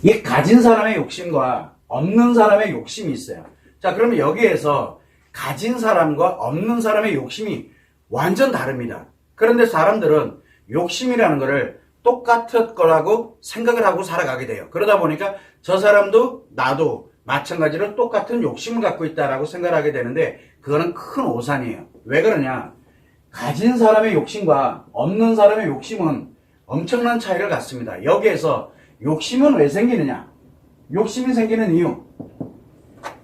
이 가진 사람의 욕심과 없는 사람의 욕심이 있어요. 자, 그러면 여기에서 가진 사람과 없는 사람의 욕심이 완전 다릅니다. 그런데 사람들은 욕심이라는 것을 똑같은 거라고 생각을 하고 살아가게 돼요. 그러다 보니까 저 사람도 나도 마찬가지로 똑같은 욕심을 갖고 있다라고 생각하게 되는데 그거는 큰 오산이에요. 왜 그러냐? 가진 사람의 욕심과 없는 사람의 욕심은 엄청난 차이를 갖습니다. 여기에서 욕심은 왜 생기느냐? 욕심이 생기는 이유.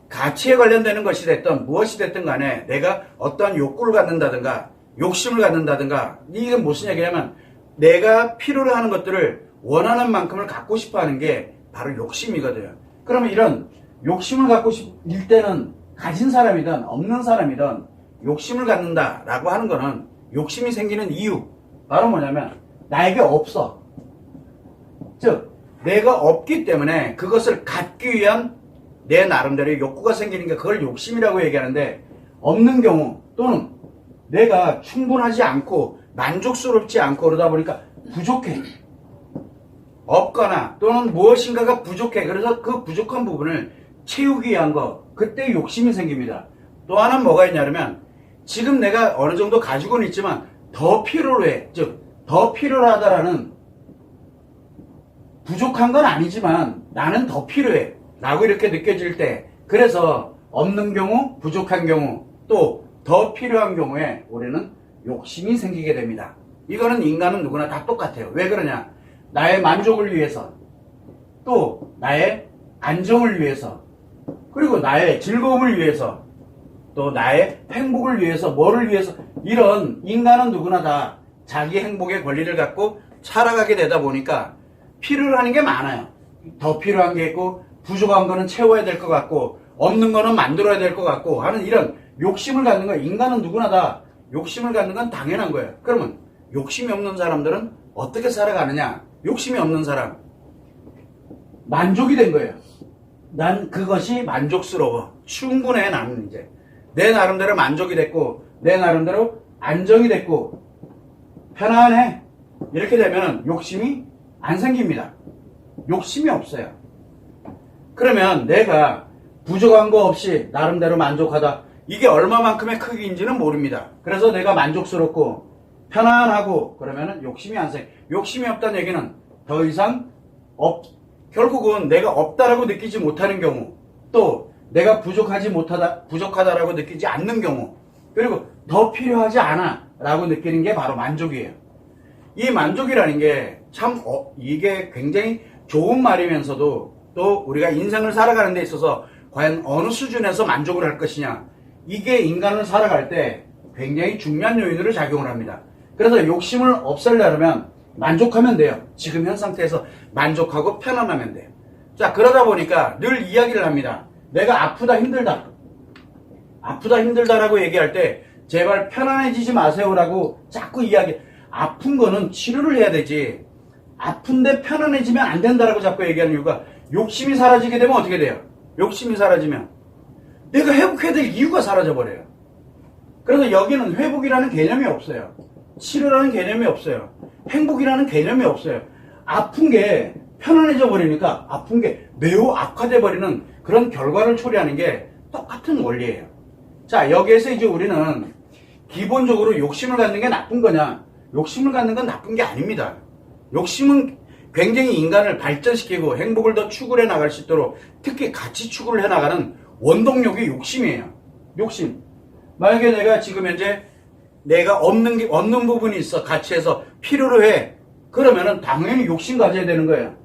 가치에 관련되는 것이 됐든 무엇이 됐든 간에 내가 어떠한 욕구를 갖는다든가 욕심을 갖는다든가 이게 무슨 얘기냐면 내가 필요로 하는 것들을 원하는 만큼을 갖고 싶어 하는 게 바로 욕심이거든요. 그러면 이런 욕심을 갖고 싶을 때는 가진 사람이든 없는 사람이든 욕심을 갖는다라고 하는 거는 욕심이 생기는 이유 바로 뭐냐면 나에게 없어. 즉 내가 없기 때문에 그것을 갖기 위한 내 나름대로의 욕구가 생기는 게 그걸 욕심이라고 얘기하는데 없는 경우 또는 내가 충분하지 않고 만족스럽지 않고 그러다 보니까 부족해. 없거나 또는 무엇인가가 부족해. 그래서 그 부족한 부분을 채우기 위한 거 그때 욕심이 생깁니다. 또 하나는 뭐가 있냐면 지금 내가 어느 정도 가지고는 있지만 더 필요로 해. 즉 더 필요하다라는 부족한 건 아니지만 나는 더 필요해 라고 이렇게 느껴질 때 그래서 없는 경우 부족한 경우 또 더 필요한 경우에 우리는 욕심이 생기게 됩니다. 이거는 인간은 누구나 다 똑같아요. 왜 그러냐? 나의 만족을 위해서 또 나의 안정을 위해서 그리고 나의 즐거움을 위해서 또 나의 행복을 위해서 뭐를 위해서 이런 인간은 누구나 다 자기 행복의 권리를 갖고 살아가게 되다 보니까 필요로 하는 게 많아요. 더 필요한 게 있고 부족한 거는 채워야 될 것 같고 없는 거는 만들어야 될 것 같고 하는 이런 욕심을 갖는 거 인간은 누구나 다 욕심을 갖는 건 당연한 거예요. 그러면 욕심이 없는 사람들은 어떻게 살아가느냐? 욕심이 없는 사람 만족이 된 거예요. 난 그것이 만족스러워. 충분해. 나는 이제 내 나름대로 만족이 됐고 내 나름대로 안정이 됐고 편안해. 이렇게 되면 욕심이 안 생깁니다. 욕심이 없어요. 그러면 내가 부족한 거 없이 나름대로 만족하다. 이게 얼마만큼의 크기인지는 모릅니다. 그래서 내가 만족스럽고 편안하고 그러면 욕심이 안 생겨. 욕심이 없다는 얘기는 더 이상 결국은 내가 없다라고 느끼지 못하는 경우 또 내가 부족하다라고 느끼지 않는 경우 그리고 더 필요하지 않아 라고 느끼는 게 바로 만족이에요. 이 만족이라는 게 참 이게 굉장히 좋은 말이면서도 또 우리가 인생을 살아가는 데 있어서 과연 어느 수준에서 만족을 할 것이냐 이게 인간을 살아갈 때 굉장히 중요한 요인으로 작용을 합니다. 그래서 욕심을 없애려면 만족하면 돼요. 지금 현 상태에서 만족하고 편안하면 돼요. 자, 그러다 보니까 늘 이야기를 합니다. 내가 아프다 힘들다 아프다 힘들다라고 얘기할 때 제발 편안해지지 마세요라고 자꾸 아픈 거는 치료를 해야 되지 아픈데 편안해지면 안 된다라고 자꾸 얘기하는 이유가 욕심이 사라지게 되면 어떻게 돼요? 욕심이 사라지면 내가 회복해야 될 이유가 사라져버려요. 그래서 여기는 회복이라는 개념이 없어요. 치료라는 개념이 없어요. 행복이라는 개념이 없어요. 아픈 게 편안해져 버리니까 아픈 게 매우 악화돼 버리는 그런 결과를 초래하는 게 똑같은 원리예요. 자, 여기에서 이제 우리는 기본적으로 욕심을 갖는 게 나쁜 거냐? 욕심을 갖는 건 나쁜 게 아닙니다. 욕심은 굉장히 인간을 발전시키고 행복을 더 추구해 나갈 수 있도록 특히 가치 추구를 해나가는 원동력이 욕심이에요. 욕심. 만약에 내가 지금 현재 내가 없는 부분이 있어. 가치에서 필요로 해. 그러면은 당연히 욕심 가져야 되는 거예요.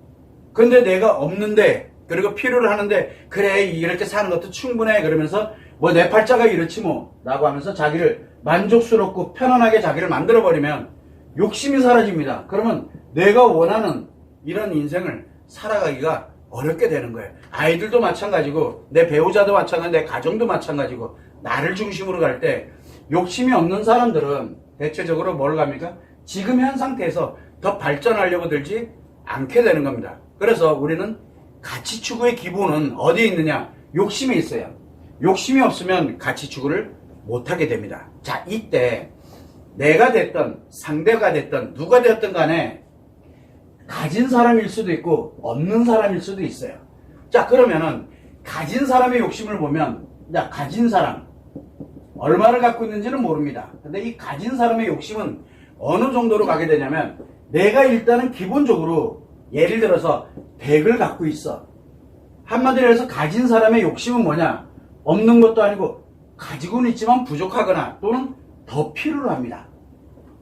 근데 내가 없는데 그리고 필요로 하는데 그래 이렇게 사는 것도 충분해. 그러면서 뭐 내 팔자가 이렇지 뭐 라고 하면서 자기를 만족스럽고 편안하게 자기를 만들어버리면 욕심이 사라집니다. 그러면 내가 원하는 이런 인생을 살아가기가 어렵게 되는 거예요. 아이들도 마찬가지고 내 배우자도 마찬가지고 내 가정도 마찬가지고 나를 중심으로 갈 때 욕심이 없는 사람들은 대체적으로 뭘 갑니까? 지금 현 상태에서 더 발전하려고 들지 않게 되는 겁니다. 그래서 우리는 가치 추구의 기본은 어디에 있느냐? 욕심에 있어요. 욕심이 없으면 가치 추구를 못하게 됩니다. 자, 이때 내가 됐든 상대가 됐든 누가 되었든 간에 가진 사람일 수도 있고 없는 사람일 수도 있어요. 자, 그러면은 가진 사람의 욕심을 보면, 자, 가진 사람 얼마를 갖고 있는지는 모릅니다. 근데 이 가진 사람의 욕심은 어느 정도로 가게 되냐면, 내가 일단은 기본적으로 예를 들어서 100을 갖고 있어. 한마디로 해서 가진 사람의 욕심은 뭐냐? 없는 것도 아니고 가지고는 있지만 부족하거나 또는 더 필요로 합니다.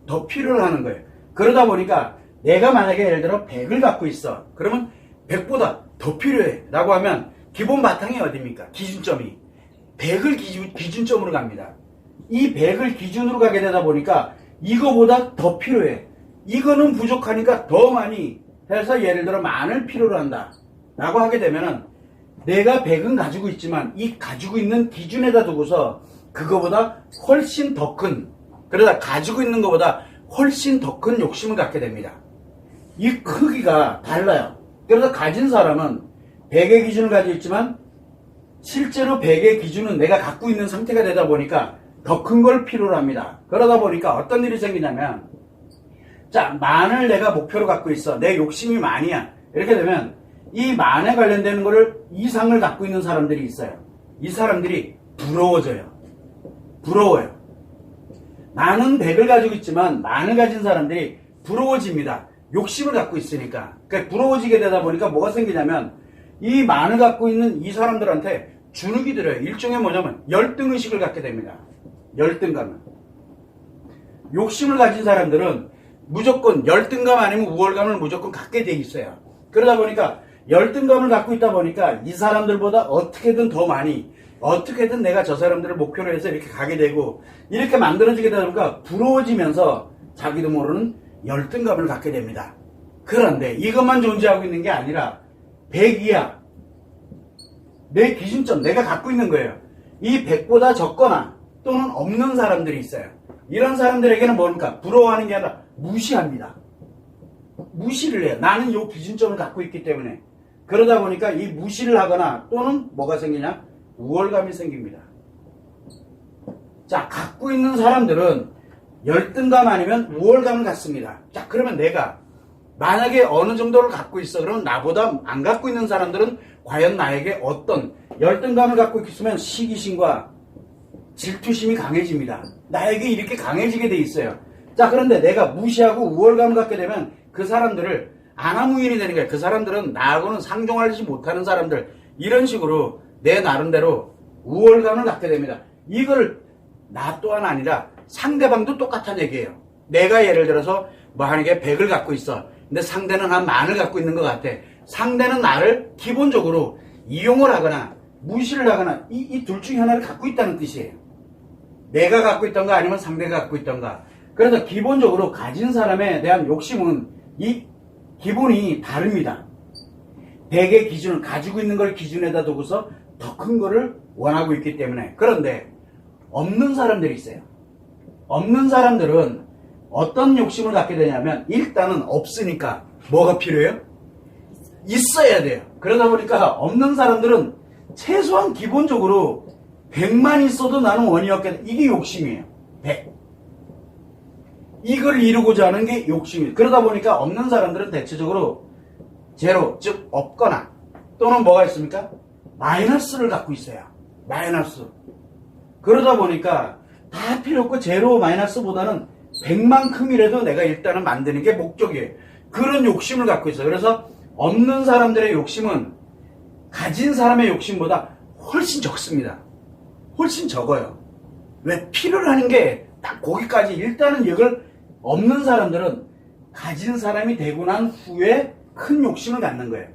더 필요로 하는 거예요. 그러다 보니까 내가 만약에 예를 들어 100을 갖고 있어. 그러면 100보다 더 필요해 라고 하면 기본 바탕이 어디입니까? 기준점이 100을 기준점으로 갑니다. 이 100을 기준으로 가게 되다 보니까 이거보다 더 필요해. 이거는 부족하니까 더 많이 해서 예를 들어 만을 필요로 한다 라고 하게 되면은 내가 100은 가지고 있지만 이 가지고 있는 기준에다 두고서 그거보다 훨씬 더 큰, 그러다 가지고 있는 것보다 훨씬 더 큰 욕심을 갖게 됩니다. 이 크기가 달라요. 그래서 가진 사람은 100의 기준을 가지고 있지만 실제로 100의 기준은 내가 갖고 있는 상태가 되다 보니까 더 큰 걸 필요로 합니다. 그러다 보니까 어떤 일이 생기냐면, 자, 만을 내가 목표로 갖고 있어. 내 욕심이 만이야. 이렇게 되면 이 만에 관련되는 거를 이상을 갖고 있는 사람들이 있어요. 이 사람들이 부러워져요. 부러워요. 나는 100을 가지고 있지만 만을 가진 사람들이 부러워집니다. 욕심을 갖고 있으니까. 그러니까 부러워지게 되다 보니까 뭐가 생기냐면 이 만을 갖고 있는 이 사람들한테 주눅이 들어요. 일종의 뭐냐면 열등의식을 갖게 됩니다. 열등감을. 욕심을 가진 사람들은 무조건 열등감 아니면 우월감을 무조건 갖게 돼 있어요. 그러다 보니까 열등감을 갖고 있다 보니까 이 사람들보다 어떻게든 더 많이, 어떻게든 내가 저 사람들을 목표로 해서 이렇게 가게 되고 이렇게 만들어지게 되다 보니까 부러워지면서 자기도 모르는 열등감을 갖게 됩니다. 그런데 이것만 존재하고 있는 게 아니라 100 이하, 내 기준점, 내가 갖고 있는 거예요. 이 100보다 적거나 또는 없는 사람들이 있어요. 이런 사람들에게는 뭡니까? 부러워하는 게 아니라 무시합니다. 무시를 해요. 나는 이 기준점을 갖고 있기 때문에. 그러다 보니까 이 무시를 하거나 또는 뭐가 생기냐? 우월감이 생깁니다. 자, 갖고 있는 사람들은 열등감 아니면 우월감을 갖습니다. 자, 그러면 내가 만약에 어느 정도를 갖고 있어. 그러면 나보다 안 갖고 있는 사람들은 과연 나에게 어떤 열등감을 갖고 있으면 시기심과 질투심이 강해집니다. 나에게 이렇게 강해지게 돼 있어요. 자, 그런데 내가 무시하고 우월감을 갖게 되면 그 사람들을 안하무인이 되는 거예요. 그 사람들은 나하고는 상종하지 못하는 사람들, 이런 식으로 내 나름대로 우월감을 갖게 됩니다. 이걸 나 또한 아니라 상대방도 똑같은 얘기예요. 내가 예를 들어서 뭐 하는 게 100을 갖고 있어. 근데 상대는 한 만을 갖고 있는 것 같아. 상대는 나를 기본적으로 이용을 하거나 무시를 하거나 이 둘 중에 하나를 갖고 있다는 뜻이에요. 내가 갖고 있던가 아니면 상대가 갖고 있던가. 그래서 기본적으로 가진 사람에 대한 욕심은 이 기본이 다릅니다. 100의 기준을 가지고 있는 걸 기준에다 두고서 더 큰 거를 원하고 있기 때문에. 그런데 없는 사람들이 있어요. 없는 사람들은 어떤 욕심을 갖게 되냐면 일단은 없으니까 뭐가 필요해요? 있어야 돼요. 그러다 보니까 없는 사람들은 최소한 기본적으로 100만 있어도 나는 원이 없겠다. 이게 욕심이에요. 100. 이걸 이루고자 하는 게 욕심이에요. 그러다 보니까 없는 사람들은 대체적으로 제로, 즉 없거나 또는 뭐가 있습니까? 마이너스를 갖고 있어요. 마이너스. 그러다 보니까 다 필요 없고 제로 마이너스보다는 100만큼이라도 내가 일단은 만드는 게 목적이에요. 그런 욕심을 갖고 있어요. 그래서 없는 사람들의 욕심은 가진 사람의 욕심보다 훨씬 적습니다. 훨씬 적어요. 왜? 필요로 하는 게 딱 거기까지. 일단은 이걸 없는 사람들은 가진 사람이 되고 난 후에 큰 욕심을 갖는 거예요.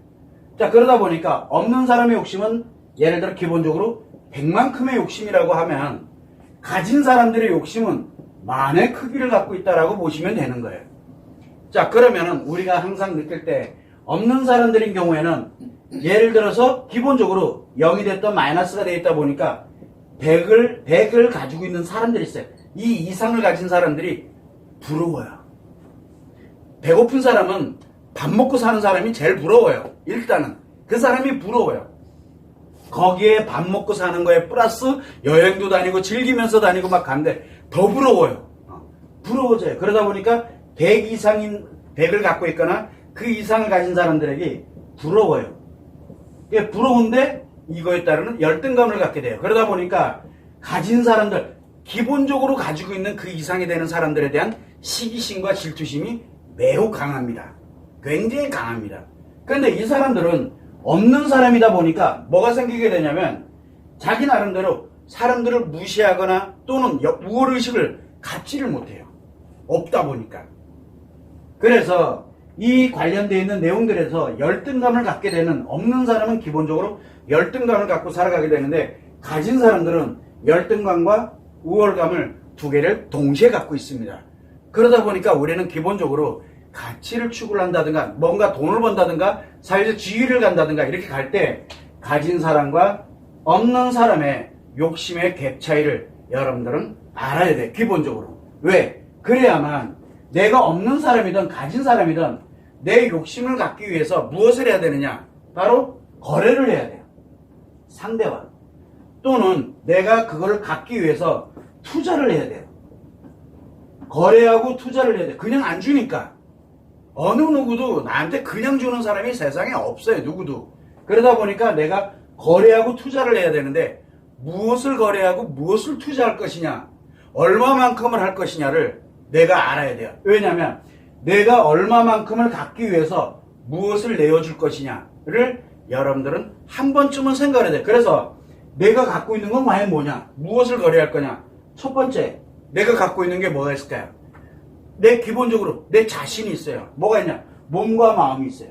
자, 그러다 보니까 없는 사람의 욕심은 예를 들어 기본적으로 100만큼의 욕심이라고 하면 가진 사람들의 욕심은 만의 크기를 갖고 있다라고 보시면 되는 거예요. 자, 그러면은 우리가 항상 느낄 때 없는 사람들인 경우에는 예를 들어서 기본적으로 0이 됐던 마이너스가 되어 있다 보니까 100을 가지고 있는 사람들이 있어요. 이 이상을 가진 사람들이 부러워요. 배고픈 사람은 밥 먹고 사는 사람이 제일 부러워요. 일단은 그 사람이 부러워요. 거기에 밥 먹고 사는 거에 플러스 여행도 다니고 즐기면서 다니고 막 간데 더 부러워요. 부러워져요. 그러다 보니까 100 이상인 100을 갖고 있거나 그 이상을 가진 사람들에게 부러워요. 예, 부러운데 이거에 따르는 열등감을 갖게 돼요. 그러다 보니까 가진 사람들, 기본적으로 가지고 있는 그 이상이 되는 사람들에 대한 시기심과 질투심이 매우 강합니다. 굉장히 강합니다. 그런데 이 사람들은 없는 사람이다 보니까 뭐가 생기게 되냐면 자기 나름대로 사람들을 무시하거나 또는 우월의식을 갖지를 못해요. 없다 보니까. 그래서 이 관련되어 있는 내용들에서 열등감을 갖게 되는, 없는 사람은 기본적으로 열등감을 갖고 살아가게 되는데 가진 사람들은 열등감과 우월감을 두 개를 동시에 갖고 있습니다. 그러다 보니까 우리는 기본적으로 가치를 추구를 한다든가 뭔가 돈을 번다든가 사회적 지위를 간다든가 이렇게 갈 때 가진 사람과 없는 사람의 욕심의 갭 차이를 여러분들은 알아야 돼. 기본적으로. 왜? 그래야만 내가 없는 사람이든 가진 사람이든 내 욕심을 갖기 위해서 무엇을 해야 되느냐? 바로 거래를 해야 돼요. 상대와. 또는 내가 그걸 갖기 위해서 투자를 해야 돼요. 거래하고 투자를 해야 돼요. 그냥 안 주니까. 어느 누구도 나한테 그냥 주는 사람이 세상에 없어요. 누구도. 그러다 보니까 내가 거래하고 투자를 해야 되는데 무엇을 거래하고 무엇을 투자할 것이냐, 얼마만큼을 할 것이냐를 내가 알아야 돼요. 왜냐하면 내가 얼마만큼을 갖기 위해서 무엇을 내어줄 것이냐를 여러분들은 한 번쯤은 생각해야 돼요. 그래서 내가 갖고 있는 건 과연 뭐냐, 무엇을 거래할 거냐. 첫 번째, 내가 갖고 있는 게 뭐가 있을까요? 내 기본적으로 내 자신이 있어요. 뭐가 있냐? 몸과 마음이 있어요.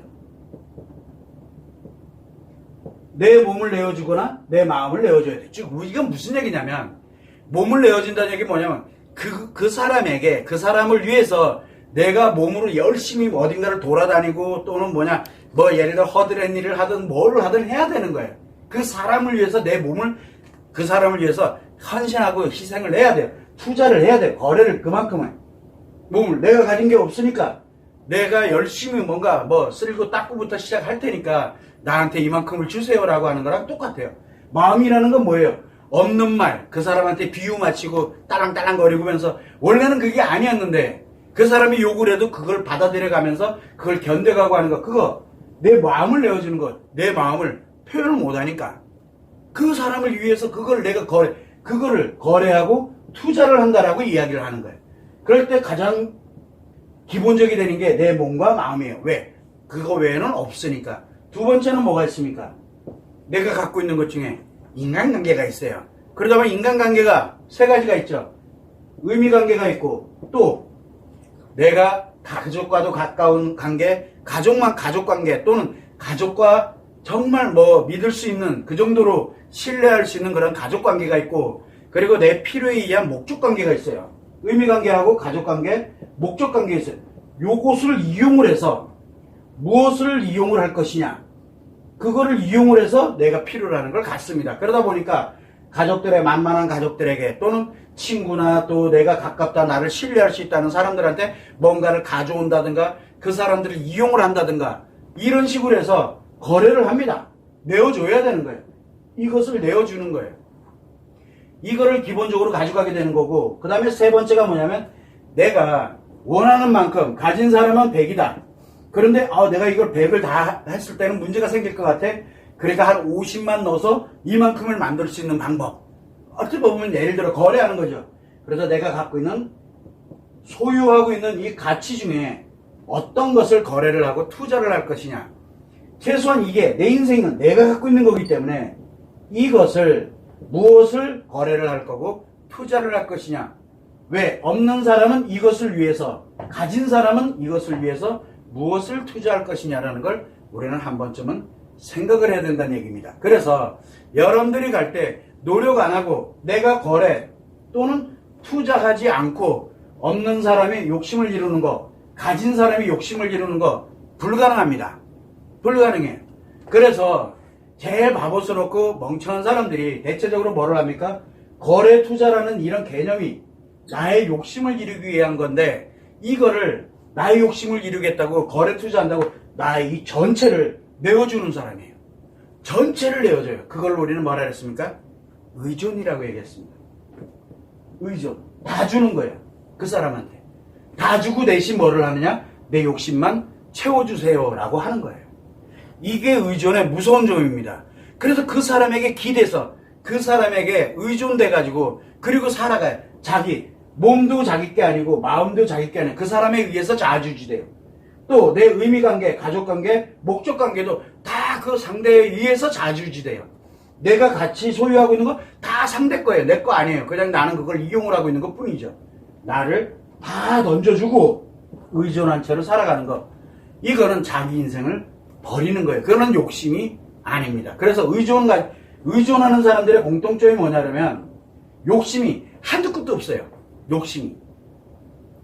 내 몸을 내어주거나 내 마음을 내어줘야 돼. 즉 이건 무슨 얘기냐면 몸을 내어준다는 얘기 뭐냐면 그 사람에게, 그 사람을 위해서 내가 몸으로 열심히 어딘가를 돌아다니고 또는 예를 들어 허드렛 일을 하든 뭘 하든 해야 되는 거예요. 그 사람을 위해서 내 몸을 그 사람을 위해서 헌신하고 희생을 해야 돼요. 투자를 해야 돼요. 거래를 그만큼은. 몸을 내가 가진 게 없으니까 내가 열심히 뭔가 쓸고 닦고부터 시작할 테니까 나한테 이만큼을 주세요라고 하는 거랑 똑같아요. 마음이라는 건 뭐예요? 없는 말, 그 사람한테 비유 맞히고 따랑따랑 거리면서 원래는 그게 아니었는데 그 사람이 욕을 해도 그걸 받아들여 가면서 그걸 견뎌가고 하는 거, 그거 내 마음을 내어주는 것, 내 마음을 표현을 못하니까 그 사람을 위해서 그걸 내가 그거를 거래하고 투자를 한다라고 이야기를 하는 거예요. 그럴 때 가장 기본적이 되는 게 내 몸과 마음이에요. 왜? 그거 외에는 없으니까. 두 번째는 뭐가 있습니까? 내가 갖고 있는 것 중에 인간관계가 있어요. 그러다 보면 인간관계가 세 가지가 있죠. 의미관계가 있고 또 내가 가족과도 가까운 관계, 가족관계 또는 가족과 정말 믿을 수 있는 그 정도로 신뢰할 수 있는 그런 가족관계가 있고 그리고 내 필요에 의한 목적관계가 있어요. 의미관계하고 가족관계, 목적관계가 있어요. 요것을 이용을 해서 무엇을 이용을 할 것이냐, 그거를 이용을 해서 내가 필요로 하는 걸 갖습니다. 그러다 보니까 가족들의 만만한 가족들에게 또는 친구나 또 내가 가깝다 나를 신뢰할 수 있다는 사람들한테 뭔가를 가져온다든가 그 사람들을 이용을 한다든가 이런 식으로 해서 거래를 합니다. 내어줘야 되는 거예요. 이것을 내어주는 거예요. 이거를 기본적으로 가져가게 되는 거고 그 다음에 세 번째가 뭐냐면 내가 원하는 만큼 가진 사람은 100이다. 그런데 내가 이걸 100을 다 했을 때는 문제가 생길 것 같아. 그러니까 한 50만 넣어서 이만큼을 만들 수 있는 방법. 어떻게 보면 예를 들어 거래하는 거죠. 그래서 내가 갖고 있는 소유하고 있는 이 가치 중에 어떤 것을 거래를 하고 투자를 할 것이냐. 최소한 이게 내 인생은 내가 갖고 있는 거기 때문에 이것을 무엇을 거래를 할 거고 투자를 할 것이냐. 왜? 없는 사람은 이것을 위해서, 가진 사람은 이것을 위해서 무엇을 투자할 것이냐라는 걸 우리는 한 번쯤은 생각을 해야 된다는 얘기입니다. 그래서 여러분들이 갈 때 노력 안 하고 내가 거래 또는 투자하지 않고 없는 사람이 욕심을 이루는 거, 가진 사람이 욕심을 이루는 거 불가능합니다. 불가능해요. 그래서 제일 바보스럽고 멍청한 사람들이 대체적으로 뭐를 합니까? 거래 투자라는 이런 개념이 나의 욕심을 이루기 위한 건데 이거를 나의 욕심을 이루겠다고 거래 투자한다고 나의 이 전체를 내어주는 사람이에요. 전체를 내어줘요. 그걸 우리는 뭐라 그랬습니까? 의존이라고 얘기했습니다. 의존. 다 주는 거예요. 그 사람한테. 다 주고 대신 뭐를 하느냐? 내 욕심만 채워주세요 라고 하는 거예요. 이게 의존의 무서운 점입니다. 그래서 그 사람에게 기대서 그 사람에게 의존돼가지고 그리고 살아가요. 자기 몸도 자기 게 아니고 마음도 자기 게 아니고 그 사람에 의해서 좌지우지돼요. 또 내 의미관계, 가족관계, 목적관계도 다 그 상대에 의해서 좌지우지돼요. 내가 같이 소유하고 있는 거 다 상대 거예요. 내 거 아니에요. 그냥 나는 그걸 이용을 하고 있는 것 뿐이죠. 나를 다 던져주고 의존한 채로 살아가는 거. 이거는 자기 인생을 버리는 거예요. 그거는 욕심이 아닙니다. 그래서 의존하는 사람들의 공통점이 뭐냐면 욕심이 한두 끝도 없어요. 욕심이.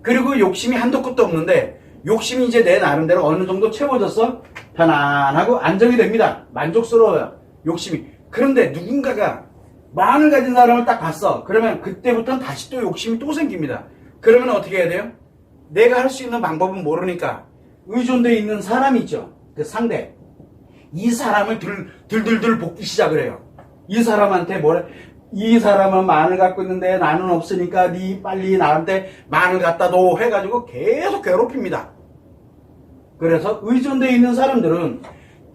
그리고 욕심이 한두 끝도 없는데 욕심이 이제 내 나름대로 어느 정도 채워져서 편안하고 안정이 됩니다. 만족스러워요. 욕심이. 그런데 누군가가 마음을 가진 사람을 딱 봤어. 그러면 그때부터는 다시 또 욕심이 또 생깁니다. 그러면 어떻게 해야 돼요? 내가 할 수 있는 방법은 모르니까 의존되어 있는 사람이 있죠. 그 상대. 이 사람을 들들들 볶기 시작을 해요. 이 사람한테 이 사람은 마늘 갖고 있는데 나는 없으니까 니 빨리 나한테 마늘 갖다 줘 해가지고 계속 괴롭힙니다. 그래서 의존되어 있는 사람들은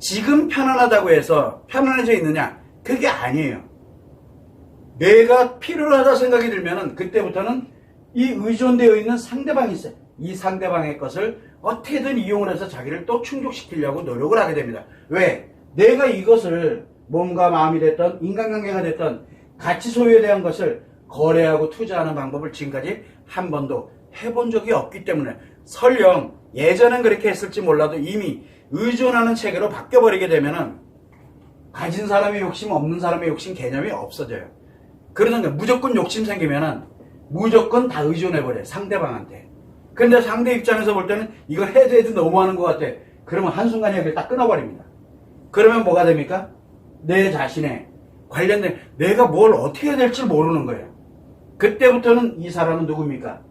지금 편안하다고 해서 편안해져 있느냐? 그게 아니에요. 내가 필요하다 생각이 들면은 그때부터는 이 의존되어 있는 상대방이 있어요. 이 상대방의 것을 어떻게든 이용을 해서 자기를 또 충족시키려고 노력을 하게 됩니다. 왜? 내가 이것을 몸과 마음이 됐던 인간관계가 됐던 가치 소유에 대한 것을 거래하고 투자하는 방법을 지금까지 한 번도 해본 적이 없기 때문에 설령 예전엔 그렇게 했을지 몰라도 이미 의존하는 체계로 바뀌어버리게 되면은 가진 사람의 욕심, 없는 사람의 욕심 개념이 없어져요. 그러는 거예요. 무조건 욕심 생기면은 무조건 다 의존해버려요. 상대방한테. 근데 상대 입장에서 볼 때는 이걸 해도 너무하는 것 같아. 그러면 한순간에 여기를 딱 끊어버립니다. 그러면 뭐가 됩니까? 내 자신에 관련된 내가 뭘 어떻게 해야 될지 모르는 거예요. 그때부터는 이 사람은 누굽니까?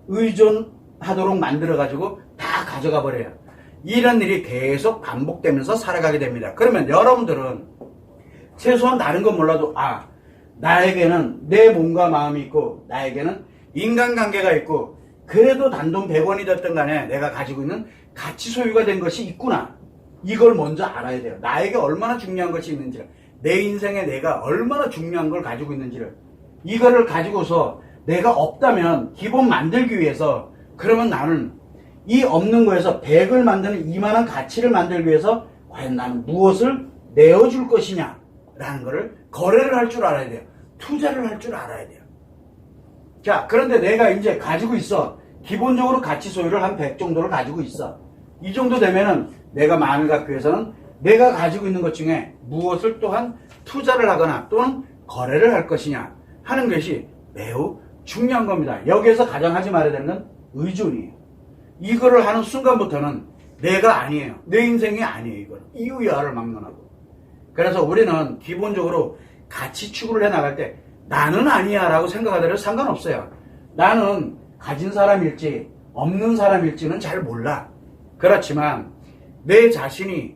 의존하도록 만들어가지고 다 가져가 버려요. 이런 일이 계속 반복되면서 살아가게 됩니다. 그러면 여러분들은 최소한 다른 건 몰라도 나에게는 내 몸과 마음이 있고 나에게는 인간관계가 있고 그래도 단돈 100원이 됐든 간에 내가 가지고 있는 가치 소유가 된 것이 있구나. 이걸 먼저 알아야 돼요. 나에게 얼마나 중요한 것이 있는지를, 내 인생에 내가 얼마나 중요한 걸 가지고 있는지를, 이거를 가지고서 내가 없다면 기본 만들기 위해서, 그러면 나는 이 없는 거에서 100을 만드는 이만한 가치를 만들기 위해서 과연 나는 무엇을 내어줄 것이냐 라는 거를 거래를 할 줄 알아야 돼요. 투자를 할 줄 알아야 돼요. 자, 그런데 내가 이제 가지고 있어. 기본적으로 가치 소유를 한 100 정도를 가지고 있어. 이 정도 되면은 내가 마음을 갖기 위해서는 내가 가지고 있는 것 중에 무엇을 또한 투자를 하거나 또는 거래를 할 것이냐 하는 것이 매우 중요한 겁니다. 여기에서 가장 하지 말아야 되는 건 의존이에요. 이거를 하는 순간부터는 내가 아니에요. 내 인생이 아니에요. 이거는 이유야를 막론하고. 그래서 우리는 기본적으로 가치 추구를 해나갈 때 나는 아니야 라고 생각하더라도 상관없어요. 나는 가진 사람일지 없는 사람일지는 잘 몰라. 그렇지만 내 자신이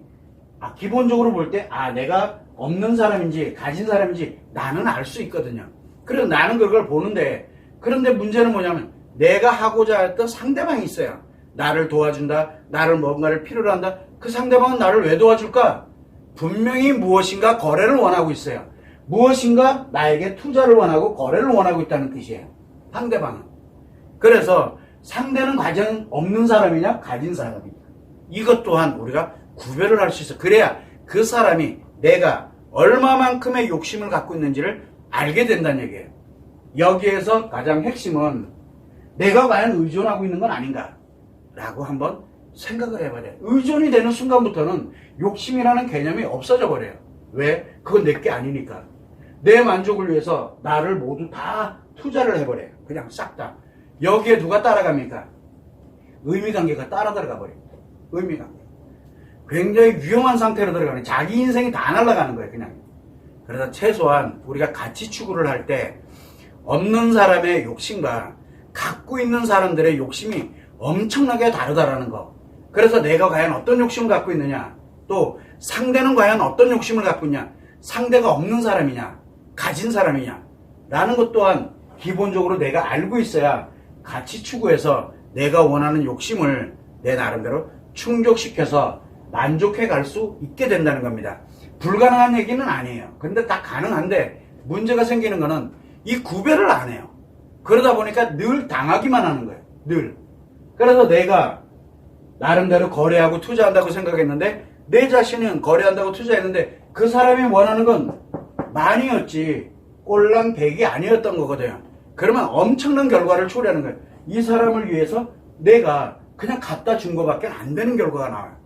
기본적으로 볼 때 내가 없는 사람인지 가진 사람인지 나는 알 수 있거든요. 그래서 나는 그걸 보는데, 그런데 문제는 뭐냐면 내가 하고자 했던 상대방이 있어요. 나를 도와준다, 나를 뭔가를 필요로 한다. 그 상대방은 나를 왜 도와줄까? 분명히 무엇인가 거래를 원하고 있어요. 무엇인가 나에게 투자를 원하고 거래를 원하고 있다는 뜻이에요. 상대방은. 그래서 상대는 과연 없는 사람이냐 가진 사람이냐, 이것 또한 우리가 구별을 할 수 있어. 그래야 그 사람이 내가 얼마만큼의 욕심을 갖고 있는지를 알게 된다는 얘기예요. 여기에서 가장 핵심은 내가 과연 의존하고 있는 건 아닌가 라고 한번 생각을 해봐야 돼요. 의존이 되는 순간부터는 욕심이라는 개념이 없어져 버려요. 왜? 그건 내 게 아니니까. 내 만족을 위해서 나를 모두 다 투자를 해버려요. 그냥 싹 다. 여기에 누가 따라갑니까? 의미관계가 따라 들어가 버립니다. 의미관계. 굉장히 위험한 상태로 들어가는, 자기 인생이 다 날아가는 거예요. 그냥. 그래서 최소한 우리가 가치 추구를 할 때 없는 사람의 욕심과 갖고 있는 사람들의 욕심이 엄청나게 다르다라는 거. 그래서 내가 과연 어떤 욕심을 갖고 있느냐, 또 상대는 과연 어떤 욕심을 갖고 있냐, 상대가 없는 사람이냐 가진 사람이냐 라는 것 또한 기본적으로 내가 알고 있어야 가치 추구에서 내가 원하는 욕심을 내 나름대로 충족시켜서 만족해 갈 수 있게 된다는 겁니다. 불가능한 얘기는 아니에요. 근데 다 가능한데 문제가 생기는 거는 이 구별을 안 해요. 그러다 보니까 늘 당하기만 하는 거예요. 늘. 그래서 내가 나름대로 거래하고 투자한다고 생각했는데 내 자신은 거래한다고 투자했는데 그 사람이 원하는 건 만이었지 꼴랑 100이 아니었던 거거든요. 그러면 엄청난 결과를 초래하는 거예요. 이 사람을 위해서 내가 그냥 갖다 준 것밖에 안 되는 결과가 나와요.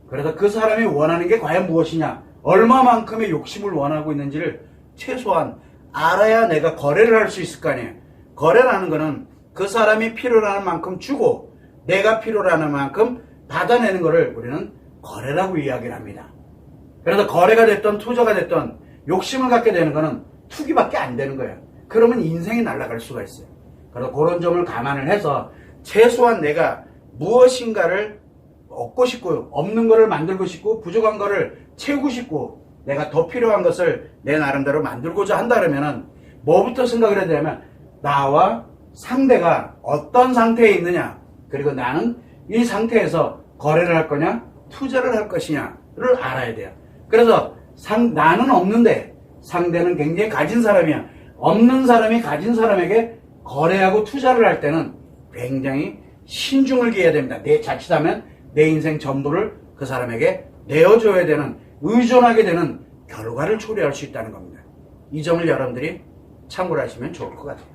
그래서 그 사람이 원하는 게 과연 무엇이냐, 얼마만큼의 욕심을 원하고 있는지를 최소한 알아야 내가 거래를 할 수 있을 거 아니에요. 거래라는 거는 그 사람이 필요로 하는 만큼 주고 내가 필요로 하는 만큼 받아내는 거를 우리는 거래라고 이야기를 합니다. 그래서 거래가 됐던 투자가 됐던 욕심을 갖게 되는 거는 투기밖에 안 되는 거예요. 그러면 인생이 날아갈 수가 있어요. 그래서 그런 점을 감안을 해서 최소한 내가 무엇인가를 얻고 싶고 없는 거를 만들고 싶고 부족한 거를 채우고 싶고 내가 더 필요한 것을 내 나름대로 만들고자 한다 그러면은 뭐부터 생각을 해야 되냐면 나와 상대가 어떤 상태에 있느냐, 그리고 나는 이 상태에서 거래를 할 거냐 투자를 할 것이냐를 알아야 돼요. 그래서 나는 없는데 상대는 굉장히 가진 사람이야. 없는 사람이 가진 사람에게 거래하고 투자를 할 때는 굉장히 신중을 기해야 됩니다. 내 자칫하면 내 인생 전부를 그 사람에게 내어줘야 되는, 의존하게 되는 결과를 초래할 수 있다는 겁니다. 이 점을 여러분들이 참고를 하시면 좋을 것 같아요.